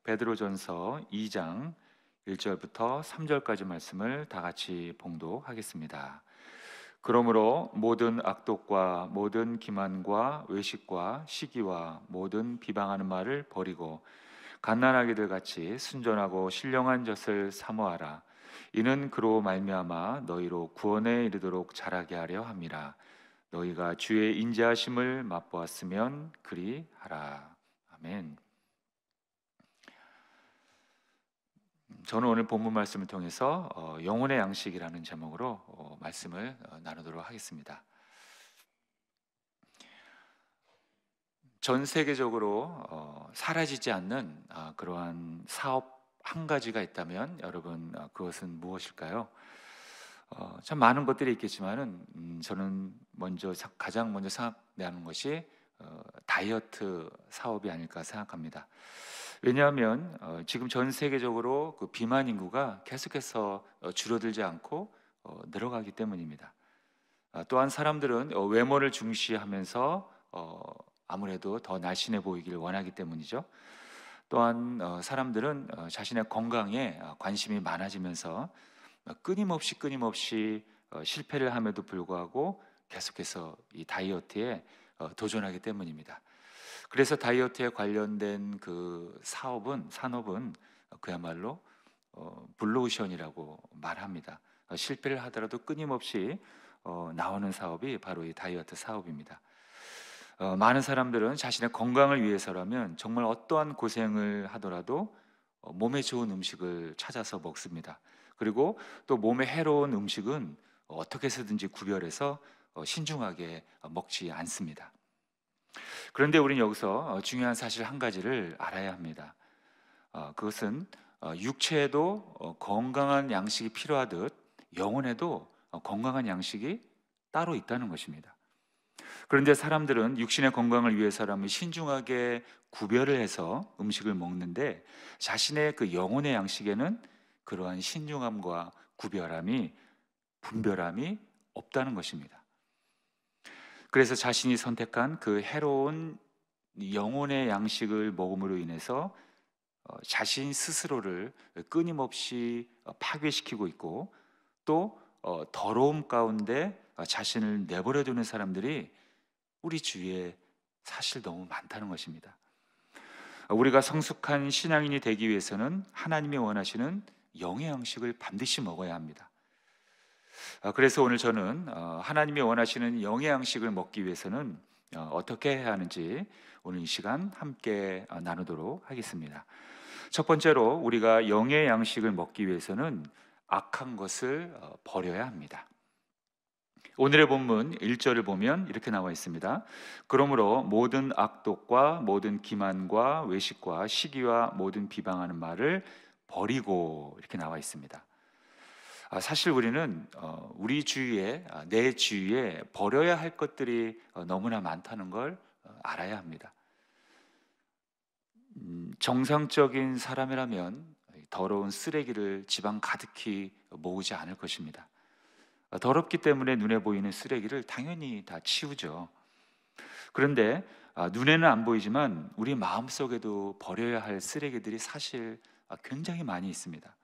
베드로전서 2장 1절부터 3절까지 말씀을 다 같이 봉독하겠습니다. 그러므로 모든 악독과 모든 기만과 외식과 시기와 모든 비방하는 말을 버리고 갓난아기들 같이 순전하고 신령한 젖을 사모하라. 이는 그로 말미암아 너희로 구원에 이르도록 자라게 하려 함이라. 너희가 주의 인자하심을 맛보았으면 그리 하라. 아멘. 저는 오늘 본문 말씀을 통해서 영혼의 양식이라는 제목으로 말씀을 나누도록 하겠습니다. 전 세계적으로 사라지지 않는 그러한 사업 한 가지가 있다면 여러분 그것은 무엇일까요? 참 많은 것들이 있겠지만은 저는 가장 먼저 생각나는 것이 다이어트 사업이 아닐까 생각합니다. 왜냐하면 지금 전 세계적으로 그 비만 인구가 계속해서 줄어들지 않고 늘어가기 때문입니다. 또한 사람들은 외모를 중시하면서 아무래도 더 날씬해 보이길 원하기 때문이죠. 또한 사람들은 자신의 건강에 관심이 많아지면서 끊임없이 실패를 함에도 불구하고 계속해서 이 다이어트에 도전하기 때문입니다. 그래서 다이어트에 관련된 그 산업은 그야말로 블루오션이라고 말합니다. 실패를 하더라도 끊임없이 나오는 사업이 바로 이 다이어트 사업입니다. 많은 사람들은 자신의 건강을 위해서라면 정말 어떠한 고생을 하더라도 몸에 좋은 음식을 찾아서 먹습니다. 그리고 또 몸에 해로운 음식은 어떻게 해서든지 구별해서 신중하게 먹지 않습니다. 그런데 우리는 여기서 중요한 사실 한 가지를 알아야 합니다. 그것은 육체에도 건강한 양식이 필요하듯 영혼에도 건강한 양식이 따로 있다는 것입니다. 그런데 사람들은 육신의 건강을 위해서라면 신중하게 구별을 해서 음식을 먹는데 자신의 그 영혼의 양식에는 그러한 신중함과 분별함이 없다는 것입니다. 그래서 자신이 선택한 그 해로운 영혼의 양식을 먹음으로 인해서 자신 스스로를 끊임없이 파괴시키고 있고 또 더러움 가운데 자신을 내버려 두는 사람들이 우리 주위에 사실 너무 많다는 것입니다. 우리가 성숙한 신앙인이 되기 위해서는 하나님이 원하시는 영의 양식을 반드시 먹어야 합니다. 그래서 오늘 저는 하나님이 원하시는 영의 양식을 먹기 위해서는 어떻게 해야 하는지 오늘 이 시간 함께 나누도록 하겠습니다. 첫 번째로 우리가 영의 양식을 먹기 위해서는 악한 것을 버려야 합니다. 오늘의 본문 1절을 보면 이렇게 나와 있습니다. 그러므로 모든 악독과 모든 기만과 외식과 시기와 모든 비방하는 말을 버리고 이렇게 나와 있습니다. 사실 우리는 우리 주위에 내 주위에 버려야 할 것들이 너무나 많다는 걸 알아야 합니다. 정상적인 사람이라면 더러운 쓰레기를 집안 가득히 모으지 않을 것입니다. 더럽기 때문에 눈에 보이는 쓰레기를 당연히 다 치우죠. 그런데 눈에는 안 보이지만 우리 마음속에도 버려야 할 쓰레기들이 사실 굉장히 많이 있습니다.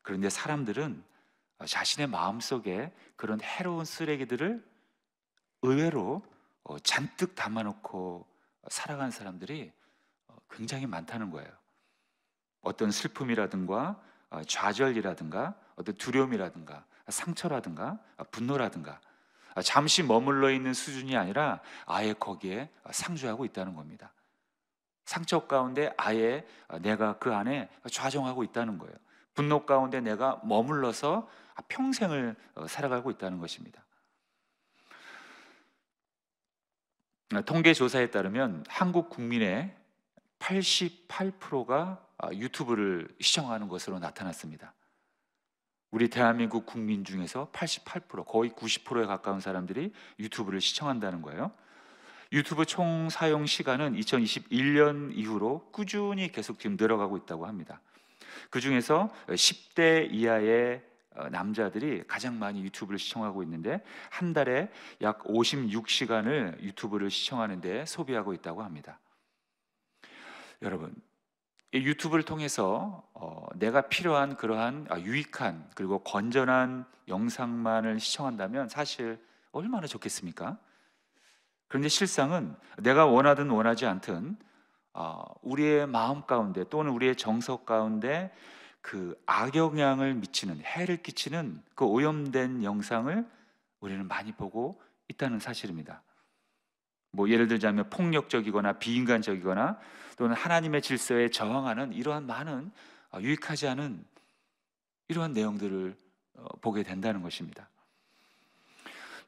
그런데 사람들은 자신의 마음속에 그런 해로운 쓰레기들을 의외로 잔뜩 담아놓고 살아가는 사람들이 굉장히 많다는 거예요. 어떤 슬픔이라든가 좌절이라든가 어떤 두려움이라든가 상처라든가 분노라든가 잠시 머물러 있는 수준이 아니라 아예 거기에 상주하고 있다는 겁니다. 상처 가운데 아예 내가 그 안에 좌정하고 있다는 거예요. 분노 가운데 내가 머물러서 평생을 살아가고 있다는 것입니다. 통계 조사에 따르면 한국 국민의 88%가 유튜브를 시청하는 것으로 나타났습니다. 우리 대한민국 국민 중에서 88%, 거의 90%에 가까운 사람들이 유튜브를 시청한다는 거예요. 유튜브 총 사용 시간은 2021년 이후로 꾸준히 계속 지금 늘어가고 있다고 합니다. 그 중에서 10대 이하의 남자들이 가장 많이 유튜브를 시청하고 있는데 한 달에 약 56시간을 유튜브를 시청하는 데 소비하고 있다고 합니다. 여러분, 이 유튜브를 통해서 내가 필요한 그러한 유익한 그리고 건전한 영상만을 시청한다면 사실 얼마나 좋겠습니까? 그런데 실상은 내가 원하든 원하지 않든 우리의 마음 가운데 또는 우리의 정서 가운데 그 악영향을 미치는, 해를 끼치는 그 오염된 영상을 우리는 많이 보고 있다는 사실입니다. 뭐 예를 들자면 폭력적이거나 비인간적이거나 또는 하나님의 질서에 저항하는 이러한 많은 유익하지 않은 이러한 내용들을 보게 된다는 것입니다.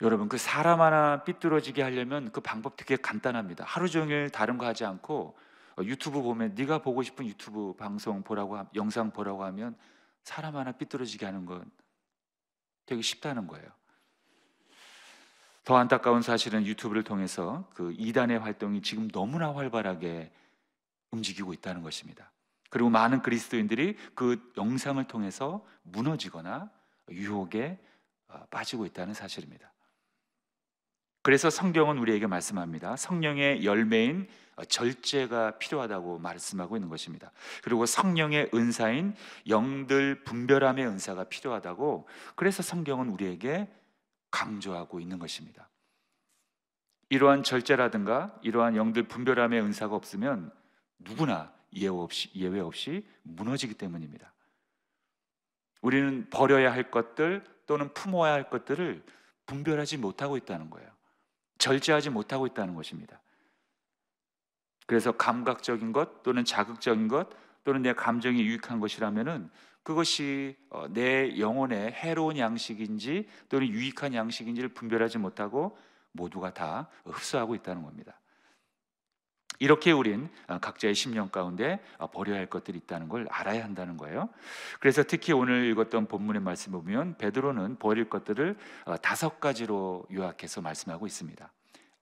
여러분, 그 사람 하나 삐뚤어지게 하려면 그 방법 되게 간단합니다. 하루 종일 다른 거 하지 않고 유튜브 보면, 네가 보고 싶은 유튜브 방송 보라고 영상 보라고 하면 사람 하나 삐뚤어지게 하는 건 되게 쉽다는 거예요. 더 안타까운 사실은 유튜브를 통해서 그 이단의 활동이 지금 너무나 활발하게 움직이고 있다는 것입니다. 그리고 많은 그리스도인들이 그 영상을 통해서 무너지거나 유혹에 빠지고 있다는 사실입니다. 그래서 성경은 우리에게 말씀합니다. 성령의 열매인 절제가 필요하다고 말씀하고 있는 것입니다. 그리고 성령의 은사인 영들 분별함의 은사가 필요하다고, 그래서 성경은 우리에게 강조하고 있는 것입니다. 이러한 절제라든가 이러한 영들 분별함의 은사가 없으면 누구나 예외 없이 무너지기 때문입니다. 우리는 버려야 할 것들 또는 품어야 할 것들을 분별하지 못하고 있다는 거예요. 절제하지 못하고 있다는 것입니다. 그래서 감각적인 것 또는 자극적인 것 또는 내 감정이 유익한 것이라면은 그것이 내 영혼에 해로운 양식인지 또는 유익한 양식인지를 분별하지 못하고 모두가 다 흡수하고 있다는 겁니다. 이렇게 우린 각자의 심령 가운데 버려야 할 것들이 있다는 걸 알아야 한다는 거예요. 그래서 특히 오늘 읽었던 본문의 말씀을 보면 베드로는 버릴 것들을 5가지로 요약해서 말씀하고 있습니다.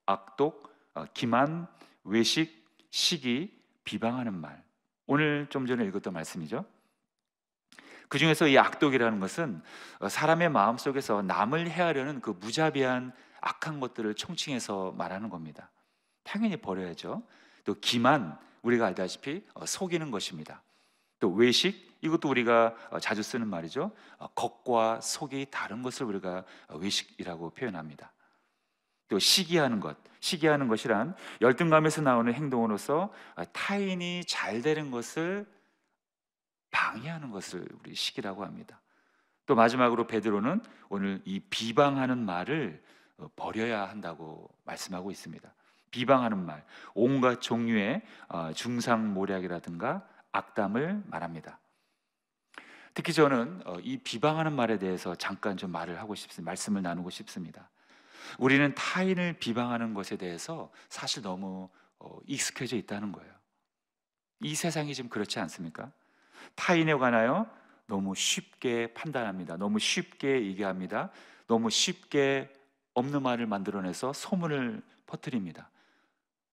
악독, 기만, 외식, 시기, 비방하는 말. 오늘 좀 전에 읽었던 말씀이죠. 그 중에서 이 악독이라는 것은 사람의 마음 속에서 남을 해하려는 그 무자비한 악한 것들을 총칭해서 말하는 겁니다. 당연히 버려야죠. 또 기만, 우리가 알다시피 속이는 것입니다. 또 외식, 이것도 우리가 자주 쓰는 말이죠. 겉과 속이 다른 것을 우리가 외식이라고 표현합니다. 또 시기하는 것, 시기하는 것이란 열등감에서 나오는 행동으로서 타인이 잘 되는 것을 방해하는 것을 우리 시기라고 합니다. 또 마지막으로 베드로는 오늘 이 비방하는 말을 버려야 한다고 말씀하고 있습니다. 비방하는 말, 온갖 종류의 중상모략이라든가 악담을 말합니다. 특히 저는 이 비방하는 말에 대해서 잠깐 좀 말을 하고 싶습니다. 말씀을 나누고 싶습니다. 우리는 타인을 비방하는 것에 대해서 사실 너무 익숙해져 있다는 거예요. 이 세상이 좀 그렇지 않습니까? 타인에 관하여 너무 쉽게 판단합니다. 너무 쉽게 얘기합니다. 너무 쉽게 없는 말을 만들어내서 소문을 퍼뜨립니다.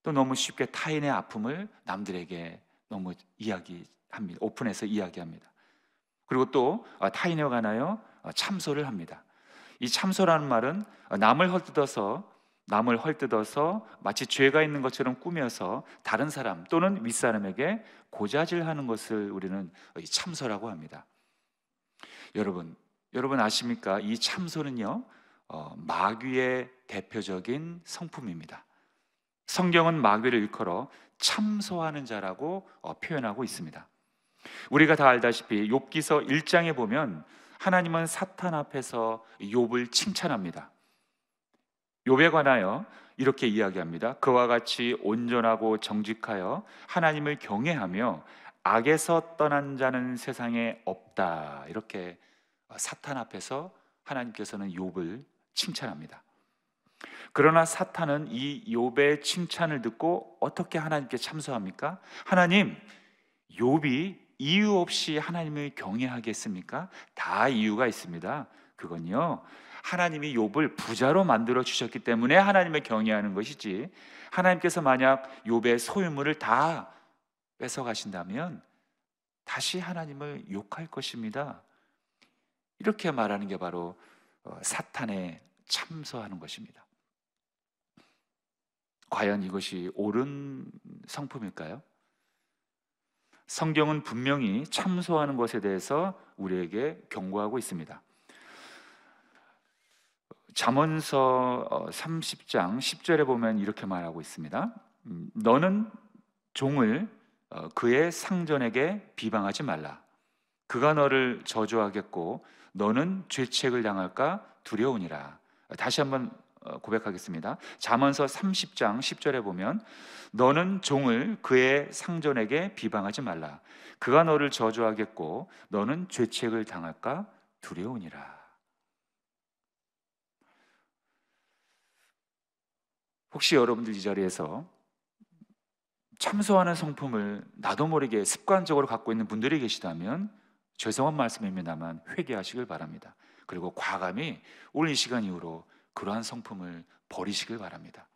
또 너무 쉽게 타인의 아픔을 남들에게 너무 이야기합니다. 오픈해서 이야기합니다. 그리고 또 타인에 관하여 참소를 합니다. 이 참소라는 말은 남을 헐뜯어서 마치 죄가 있는 것처럼 꾸며서 다른 사람 또는 윗사람에게 고자질하는 것을 우리는 참소라고 합니다. 여러분 아십니까? 이 참소는요, 마귀의 대표적인 성품입니다. 성경은 마귀를 일컬어 참소하는 자라고 표현하고 있습니다. 우리가 다 알다시피 욥기서 1장에 보면 하나님은 사탄 앞에서 욥을 칭찬합니다. 욥에 관하여 이렇게 이야기합니다. 그와 같이 온전하고 정직하여 하나님을 경외하며 악에서 떠난 자는 세상에 없다. 이렇게 사탄 앞에서 하나님께서는 욥을 칭찬합니다. 그러나 사탄은 이 욥의 칭찬을 듣고 어떻게 하나님께 참소합니까? 하나님, 욥이 이유 없이 하나님을 경외하겠습니까? 다 이유가 있습니다. 그건요, 하나님이 욥을 부자로 만들어 주셨기 때문에 하나님을 경외하는 것이지, 하나님께서 만약 욥의 소유물을 다 뺏어 가신다면 다시 하나님을 욕할 것입니다. 이렇게 말하는 게 바로 사탄에 참소하는 것입니다. 과연 이것이 옳은 성품일까요? 성경은 분명히 참소하는 것에 대해서 우리에게 경고하고 있습니다. 잠언서 30장 10절에 보면 이렇게 말하고 있습니다. 너는 종을 그의 상전에게 비방하지 말라. 그가 너를 저주하겠고 너는 죄책을 당할까 두려우니라. 다시 한번 고백하겠습니다. 잠언서 30장 10절에 보면 너는 종을 그의 상전에게 비방하지 말라. 그가 너를 저주하겠고 너는 죄책을 당할까 두려우니라. 혹시 여러분들 이 자리에서 참소하는 성품을 나도 모르게 습관적으로 갖고 있는 분들이 계시다면 죄송한 말씀입니다만 회개하시길 바랍니다. 그리고 과감히 오늘 이 시간 이후로 그러한 성품을 버리시길 바랍니다.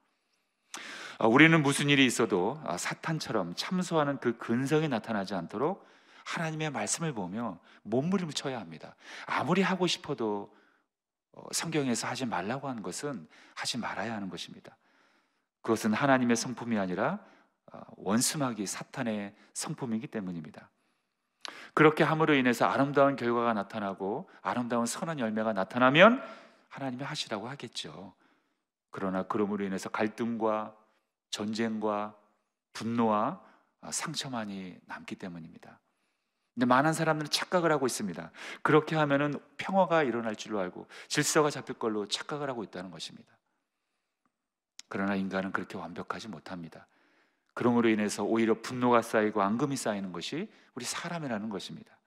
우리는 무슨 일이 있어도 사탄처럼 참소하는 그 근성이 나타나지 않도록 하나님의 말씀을 보며 몸부림쳐야 합니다. 아무리 하고 싶어도 성경에서 하지 말라고 하는 것은 하지 말아야 하는 것입니다. 그것은 하나님의 성품이 아니라 원수마귀 사탄의 성품이기 때문입니다. 그렇게 함으로 인해서 아름다운 결과가 나타나고 아름다운 선한 열매가 나타나면 하나님이 하시라고 하겠죠. 그러나 그러므로 인해서 갈등과 전쟁과 분노와 상처만이 남기 때문입니다. 근데 많은 사람들은 착각을 하고 있습니다. 그렇게 하면은 평화가 일어날 줄로 알고 질서가 잡힐 걸로 착각을 하고 있다는 것입니다. 그러나 인간은 그렇게 완벽하지 못합니다. 그러므로 인해서 오히려 분노가 쌓이고 앙금이 쌓이는 것이 우리 사람이라는 것입니다.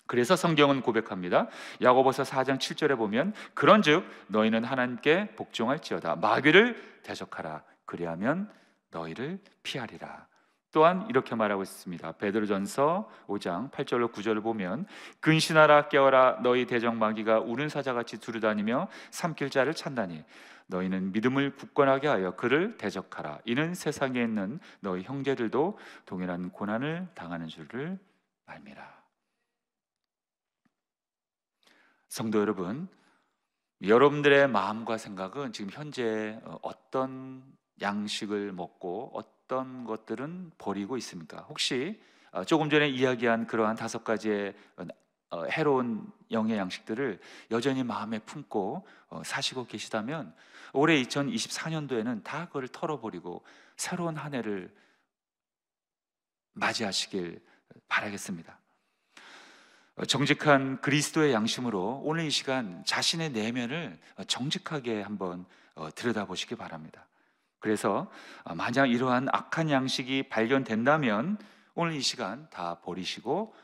그래서 성경은 고백합니다. 야고보서 4장 7절에 보면 그런즉 너희는 하나님께 복종할지어다. 마귀를 대적하라. 그리하면 너희를 피하리라. 또한 이렇게 말하고 있습니다. 베드로전서 5장 8절로 9절을 보면 근신하라 깨어라 너희 대적 마귀가 우는 사자같이 두루다니며 삼킬 자를 찾나니 너희는 믿음을 굳건하게 하여 그를 대적하라. 이는 세상에 있는 너희 형제들도 동일한 고난을 당하는 줄을 알미라. 성도 여러분, 여러분들의 마음과 생각은 지금 현재 어떤 양식을 먹고 어떤 것들은 버리고 있습니까? 혹시 조금 전에 이야기한 그러한 5가지의 해로운 영의 양식들을 여전히 마음에 품고 사시고 계시다면 올해 2024년도에는 다 그걸 털어버리고 새로운 한 해를 맞이하시길 바라겠습니다. 정직한 그리스도의 양심으로 오늘 이 시간 자신의 내면을 정직하게 한번 들여다보시기 바랍니다. 그래서 만약 이러한 악한 양식이 발견된다면 오늘 이 시간 다 버리시고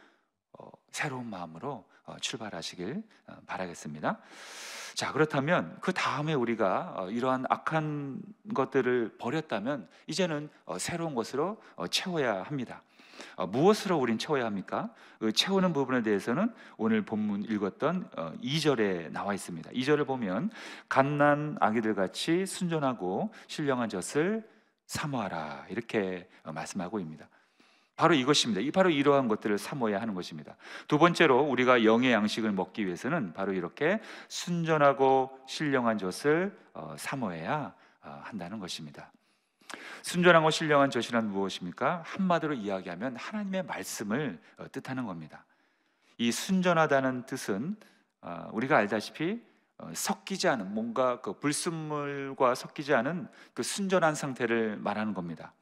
새로운 마음으로 출발하시길 바라겠습니다. 자, 그렇다면 그 다음에 우리가 이러한 악한 것들을 버렸다면 이제는 새로운 것으로 채워야 합니다. 무엇으로 우린 채워야 합니까? 채우는 부분에 대해서는 오늘 본문 읽었던 2절에 나와 있습니다. 2절을 보면 갓난 아기들 같이 순전하고 신령한 젖을 사모하라 이렇게 말씀하고 있습니다. 바로 이것입니다. 바로 이러한 것들을 사모해야 하는 것입니다. 두 번째로 우리가 영의 양식을 먹기 위해서는 바로 이렇게 순전하고 신령한 젖을 사모해야 한다는 것입니다. 순전하고 신령한 젖이란 무엇입니까? 한마디로 이야기하면 하나님의 말씀을 뜻하는 겁니다. 이 순전하다는 뜻은 우리가 알다시피 섞이지 않은 뭔가 그 불순물과 섞이지 않은 그 순전한 상태를 말하는 겁니다.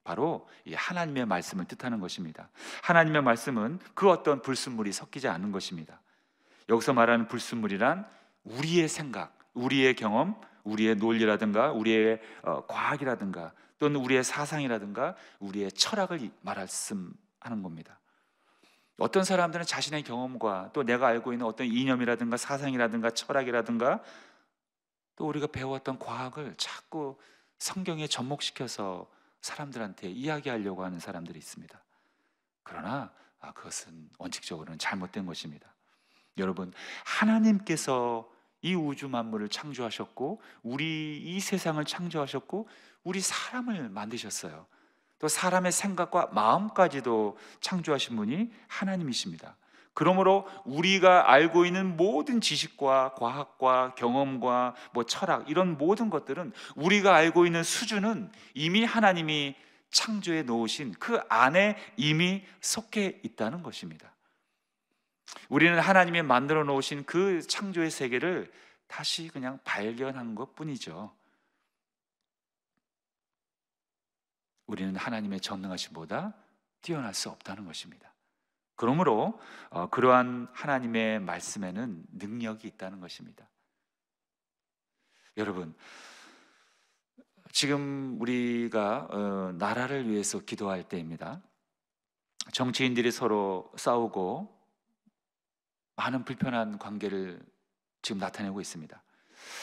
바로 이 하나님의 말씀을 뜻하는 것입니다. 하나님의 말씀은 그 어떤 불순물이 섞이지 않은 것입니다. 여기서 말하는 불순물이란 우리의 생각, 우리의 경험, 우리의 논리라든가 우리의 과학이라든가 또는 우리의 사상이라든가 우리의 철학을 말씀하는 겁니다. 어떤 사람들은 자신의 경험과 또 내가 알고 있는 어떤 이념이라든가 사상이라든가 철학이라든가 또 우리가 배웠던 과학을 자꾸 성경에 접목시켜서 사람들한테 이야기하려고 하는 사람들이 있습니다. 그러나 그것은 원칙적으로는 잘못된 것입니다. 여러분, 하나님께서 이 우주 만물을 창조하셨고 우리 이 세상을 창조하셨고 우리 사람을 만드셨어요. 또 사람의 생각과 마음까지도 창조하신 분이 하나님이십니다. 그러므로 우리가 알고 있는 모든 지식과 과학과 경험과 철학 이런 모든 것들은 우리가 알고 있는 수준은 이미 하나님이 창조해 놓으신 그 안에 이미 속해 있다는 것입니다. 우리는 하나님이 만들어 놓으신 그 창조의 세계를 다시 그냥 발견한 것뿐이죠. 우리는 하나님의 전능하심보다 뛰어날 수 없다는 것입니다. 그러므로 그러한 하나님의 말씀에는 능력이 있다는 것입니다. 여러분, 지금 우리가 나라를 위해서 기도할 때입니다. 정치인들이 서로 싸우고 많은 불편한 관계를 지금 나타내고 있습니다.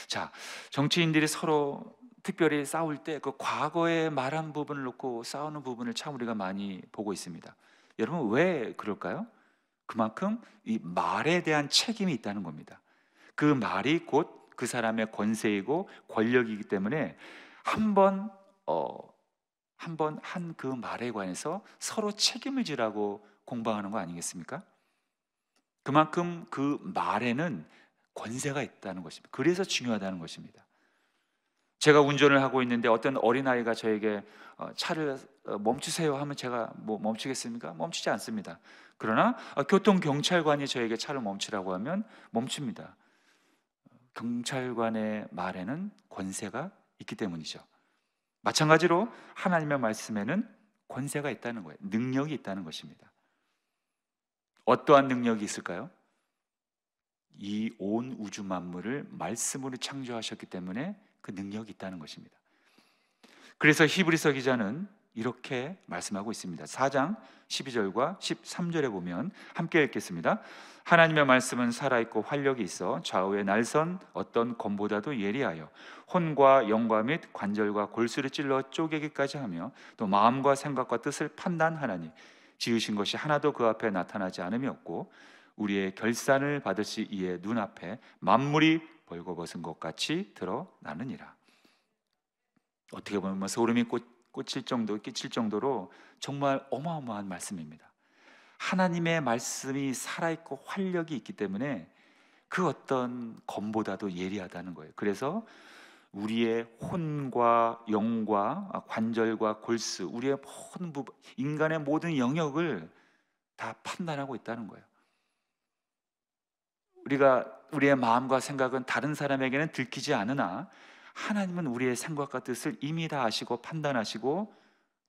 자, 정치인들이 서로 특별히 싸울 때 그 과거에 말한 부분을 놓고 싸우는 부분을 참 우리가 많이 보고 있습니다. 여러분, 왜 그럴까요? 그만큼 이 말에 대한 책임이 있다는 겁니다. 그 말이 곧 그 사람의 권세이고 권력이기 때문에 한번 한 그 말에 관해서 서로 책임을 지라고 공방하는 거 아니겠습니까? 그만큼 그 말에는 권세가 있다는 것입니다. 그래서 중요하다는 것입니다. 제가 운전을 하고 있는데 어떤 어린아이가 저에게 차를 멈추세요 하면 제가 뭐 멈추겠습니까? 멈추지 않습니다. 그러나 교통경찰관이 저에게 차를 멈추라고 하면 멈춥니다. 경찰관의 말에는 권세가 있기 때문이죠. 마찬가지로 하나님의 말씀에는 권세가 있다는 거예요. 능력이 있다는 것입니다. 어떠한 능력이 있을까요? 이 온 우주 만물을 말씀으로 창조하셨기 때문에 그 능력이 있다는 것입니다. 그래서 히브리서 기자는 이렇게 말씀하고 있습니다. 4장 12절과 13절에 보면 함께 읽겠습니다. 하나님의 말씀은 살아있고 활력이 있어 좌우에 날선 어떤 검보다도 예리하여 혼과 영과 및 관절과 골수를 찔러 쪼개기까지 하며 또 마음과 생각과 뜻을 판단하나니 지으신 것이 하나도 그 앞에 나타나지 않음이 없고 우리의 결산을 받으시 이에 눈앞에 만물이 벌거벗은 것 같이 드러나느니라. 어떻게 보면 소름이 끼칠 정도로 정말 어마어마한 말씀입니다. 하나님의 말씀이 살아있고 활력이 있기 때문에 그 어떤 검보다도 예리하다는 거예요. 그래서 우리의 혼과 영과 관절과 골수, 우리의 모든 부분, 인간의 모든 영역을 다 판단하고 있다는 거예요. 우리의 마음과 생각은 다른 사람에게는 들키지 않으나 하나님은 우리의 생각과 뜻을 이미 다 아시고 판단하시고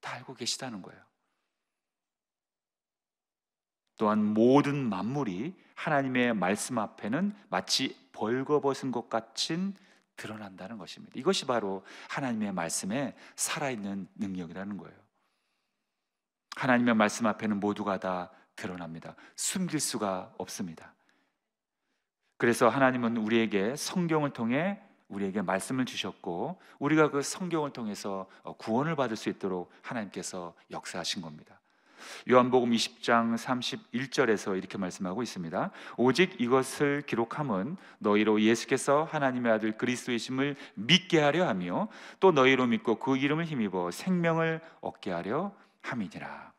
다 알고 계시다는 거예요. 또한 모든 만물이 하나님의 말씀 앞에는 마치 벌거벗은 것 같이 드러난다는 것입니다. 이것이 바로 하나님의 말씀에 살아있는 능력이라는 거예요. 하나님의 말씀 앞에는 모두가 다 드러납니다. 숨길 수가 없습니다. 그래서 하나님은 우리에게 성경을 통해 우리에게 말씀을 주셨고 우리가 그 성경을 통해서 구원을 받을 수 있도록 하나님께서 역사하신 겁니다. 요한복음 20장 31절에서 이렇게 말씀하고 있습니다. 오직 이것을 기록함은 너희로 예수께서 하나님의 아들 그리스도이심을 믿게 하려 하며 또 너희로 믿고 그 이름을 힘입어 생명을 얻게 하려 함이니라.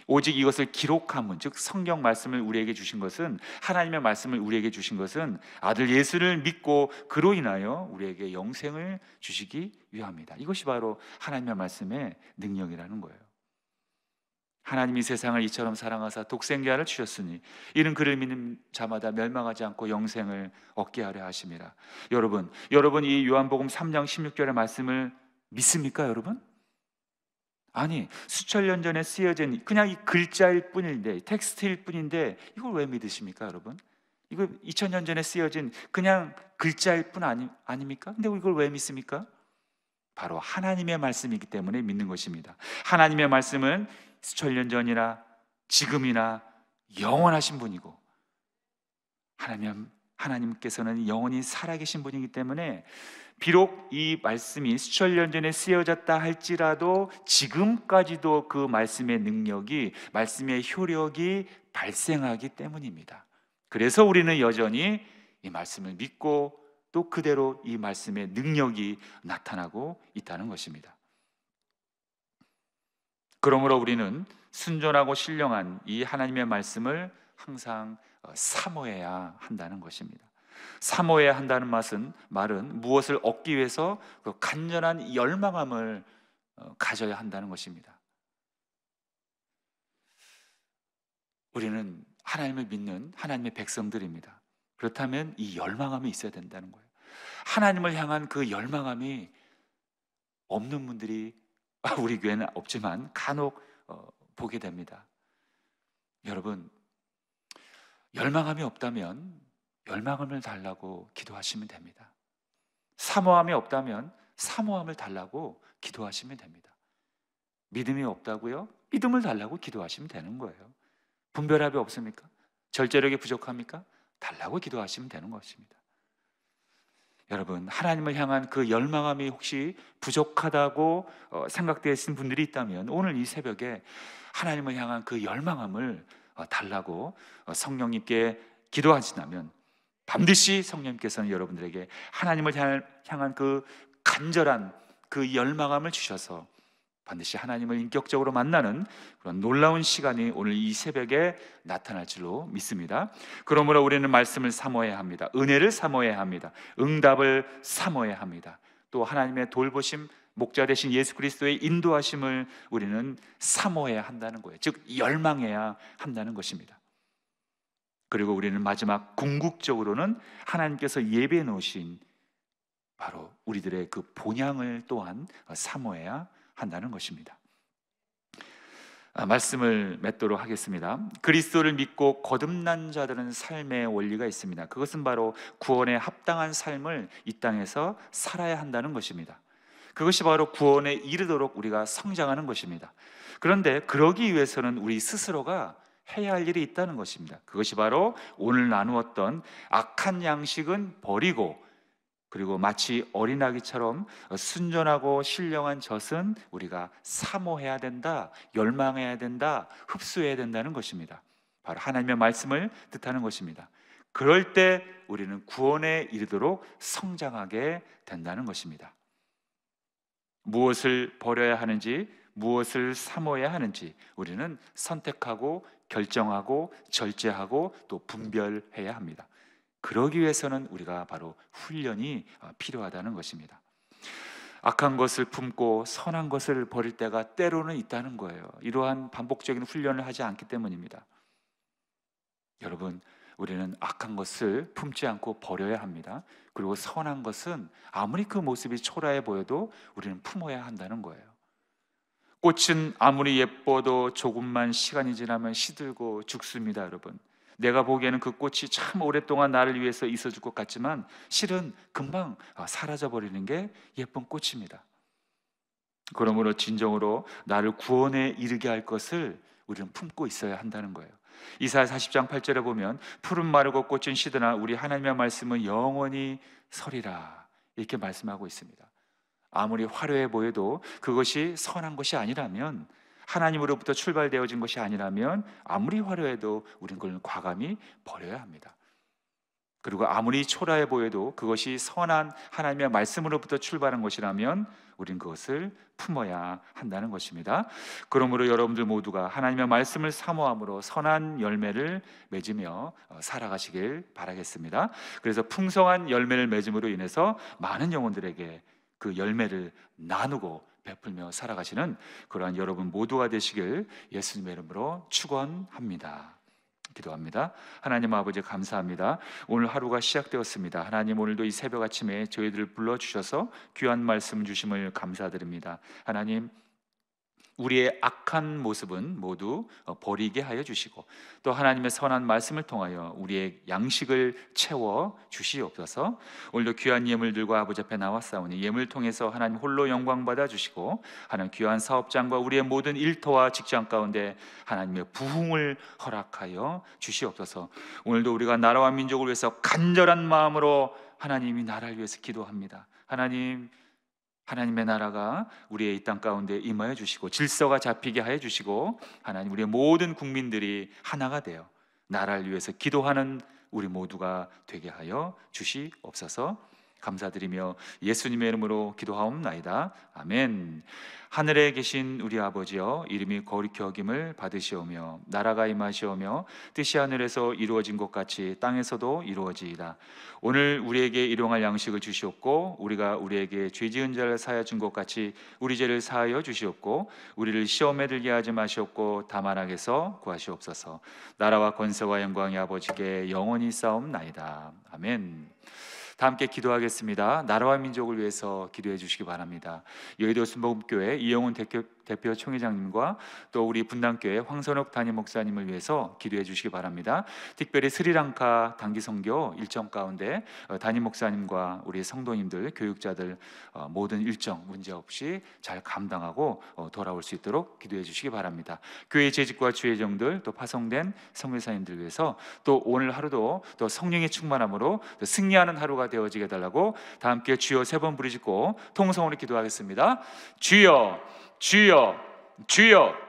오직 이것을 기록함은, 즉 성경 말씀을 우리에게 주신 것은, 하나님의 말씀을 우리에게 주신 것은 아들 예수를 믿고 그로 인하여 우리에게 영생을 주시기 위함이다. 이것이 바로 하나님의 말씀의 능력이라는 거예요. 하나님이 세상을 이처럼 사랑하사 독생자를 주셨으니 이는 그를 믿는 자마다 멸망하지 않고 영생을 얻게 하려 하심이라. 여러분 이 요한복음 3장 16절의 말씀을 믿습니까, 여러분? 아니, 수천 년 전에 쓰여진 그냥 이 글자일 뿐인데, 텍스트일 뿐인데 이걸 왜 믿으십니까, 여러분? 이거 2000년 전에 쓰여진 그냥 글자일 뿐 아닙니까? 근데 이걸 왜 믿습니까? 바로 하나님의 말씀이기 때문에 믿는 것입니다. 하나님의 말씀은 수천 년 전이나 지금이나 영원하신 분이고 하나님께서는 영원히 살아계신 분이기 때문에 비록 이 말씀이 수천 년 전에 쓰여졌다 할지라도 지금까지도 그 말씀의 능력이, 말씀의 효력이 발생하기 때문입니다. 그래서 우리는 여전히 이 말씀을 믿고 또 그대로 이 말씀의 능력이 나타나고 있다는 것입니다. 그러므로 우리는 순전하고 신령한 이 하나님의 말씀을 항상 사모해야 한다는 것입니다. 사모해야 한다는 말은 무엇을 얻기 위해서 그 간절한 열망함을 가져야 한다는 것입니다. 우리는 하나님을 믿는 하나님의 백성들입니다. 그렇다면 이 열망함이 있어야 된다는 거예요. 하나님을 향한 그 열망함이 없는 분들이 우리 교회는 없지만 간혹 보게 됩니다. 여러분, 열망함이 없다면 열망함을 달라고 기도하시면 됩니다. 사모함이 없다면 사모함을 달라고 기도하시면 됩니다. 믿음이 없다고요? 믿음을 달라고 기도하시면 되는 거예요. 분별합이 없습니까? 절제력이 부족합니까? 달라고 기도하시면 되는 것입니다. 여러분, 하나님을 향한 그 열망함이 혹시 부족하다고 생각되신 분들이 있다면 오늘 이 새벽에 하나님을 향한 그 열망함을 달라고 성령님께 기도하신다면 반드시 성령님께서는 여러분들에게 하나님을 향한 그 간절한 그 열망함을 주셔서 반드시 하나님을 인격적으로 만나는 그런 놀라운 시간이 오늘 이 새벽에 나타날 줄로 믿습니다. 그러므로 우리는 말씀을 사모해야 합니다. 은혜를 사모해야 합니다. 응답을 사모해야 합니다. 또 하나님의 돌보심, 목자 되신 예수 그리스도의 인도하심을 우리는 사모해야 한다는 거예요. 즉 열망해야 한다는 것입니다. 그리고 우리는 마지막 궁극적으로는 하나님께서 예배해 놓으신 바로 우리들의 그 본향을 또한 사모해야 한다는 것입니다. 말씀을 맺도록 하겠습니다. 그리스도를 믿고 거듭난 자들은 삶의 원리가 있습니다. 그것은 바로 구원에 합당한 삶을 이 땅에서 살아야 한다는 것입니다. 그것이 바로 구원에 이르도록 우리가 성장하는 것입니다. 그런데 그러기 위해서는 우리 스스로가 해야 할 일이 있다는 것입니다. 그것이 바로 오늘 나누었던 악한 양식은 버리고, 그리고 마치 어린아기처럼 순전하고 신령한 젖은 우리가 사모해야 된다, 열망해야 된다, 흡수해야 된다는 것입니다. 바로 하나님의 말씀을 뜻하는 것입니다. 그럴 때 우리는 구원에 이르도록 성장하게 된다는 것입니다. 무엇을 버려야 하는지, 무엇을 사모해야 하는지 우리는 선택하고 결정하고 절제하고 또 분별해야 합니다. 그러기 위해서는 우리가 바로 훈련이 필요하다는 것입니다. 악한 것을 품고 선한 것을 버릴 때가 때로는 있다는 거예요. 이러한 반복적인 훈련을 하지 않기 때문입니다. 여러분, 우리는 악한 것을 품지 않고 버려야 합니다. 그리고 선한 것은 아무리 그 모습이 초라해 보여도 우리는 품어야 한다는 거예요. 꽃은 아무리 예뻐도 조금만 시간이 지나면 시들고 죽습니다, 여러분. 내가 보기에는 그 꽃이 참 오랫동안 나를 위해서 있어줄 것 같지만 실은 금방 사라져버리는 게 예쁜 꽃입니다. 그러므로 진정으로 나를 구원에 이르게 할 것을 우리는 품고 있어야 한다는 거예요. 이사야 40장 8절에 보면 푸른 마르고 꽃은 시드나 우리 하나님의 말씀은 영원히 서리라, 이렇게 말씀하고 있습니다. 아무리 화려해 보여도 그것이 선한 것이 아니라면, 하나님으로부터 출발되어진 것이 아니라면 아무리 화려해도 우리는 그걸 과감히 버려야 합니다. 그리고 아무리 초라해 보여도 그것이 선한 하나님의 말씀으로부터 출발한 것이라면 우리는 그것을 품어야 한다는 것입니다. 그러므로 여러분들 모두가 하나님의 말씀을 사모함으로 선한 열매를 맺으며 살아가시길 바라겠습니다. 그래서 풍성한 열매를 맺음으로 인해서 많은 영혼들에게 그 열매를 나누고 베풀며 살아가시는 그러한 여러분 모두가 되시길 예수님의 이름으로 축원합니다. 기도합니다. 하나님 아버지, 감사합니다. 오늘 하루가 시작되었습니다. 하나님, 오늘도 이 새벽 아침에 저희들을 불러주셔서 귀한 말씀 주심을 감사드립니다. 하나님, 우리의 악한 모습은 모두 버리게 하여 주시고 또 하나님의 선한 말씀을 통하여 우리의 양식을 채워 주시옵소서. 오늘도 귀한 예물 들고 아버지 앞에 나왔사오니 예물 통해서 하나님 홀로 영광 받아 주시고 하나님 귀한 사업장과 우리의 모든 일터와 직장 가운데 하나님의 부흥을 허락하여 주시옵소서. 오늘도 우리가 나라와 민족을 위해서 간절한 마음으로 하나님이 나라를 위해서 기도합니다. 하나님의 나라가 우리의 이 땅 가운데 임하여 주시고 질서가 잡히게 하여 주시고 하나님, 우리의 모든 국민들이 하나가 되어 나라를 위해서 기도하는 우리 모두가 되게 하여 주시옵소서. 감사드리며 예수님의 이름으로 기도하옵나이다. 아멘. 하늘에 계신 우리 아버지여, 이름이 거룩히 여김을 받으시오며 나라가 임하시오며 뜻이 하늘에서 이루어진 것 같이 땅에서도 이루어지이다. 오늘 우리에게 일용할 양식을 주시옵고 우리가 우리에게 죄 지은 자를 사하여 준 것 같이 우리 죄를 사하여 주시옵고 우리를 시험에 들게 하지 마시옵고 다만 악에서 구하시옵소서. 나라와 권세와 영광이 아버지께 영원히 싸움나이다. 아멘. 다 함께 기도하겠습니다. 나라와 민족을 위해서 기도해 주시기 바랍니다. 여의도 순복음교회 이영훈 대표 총회장님과 또 우리 분당교회 황선옥 담임 목사님을 위해서 기도해 주시기 바랍니다. 특별히 스리랑카 단기 선교 일정 가운데 담임 목사님과 우리 성도님들, 교육자들 모든 일정 문제없이 잘 감당하고 돌아올 수 있도록 기도해 주시기 바랍니다. 교회 재직과 주의정들, 또 파송된 성교사님들 위해서 또 오늘 하루도 또 성령의 충만함으로 또 승리하는 하루가 되어지게 달라고 다 함께 주여 세 번 부르짖고 통성으로 기도하겠습니다. 주여, 주여, 주여.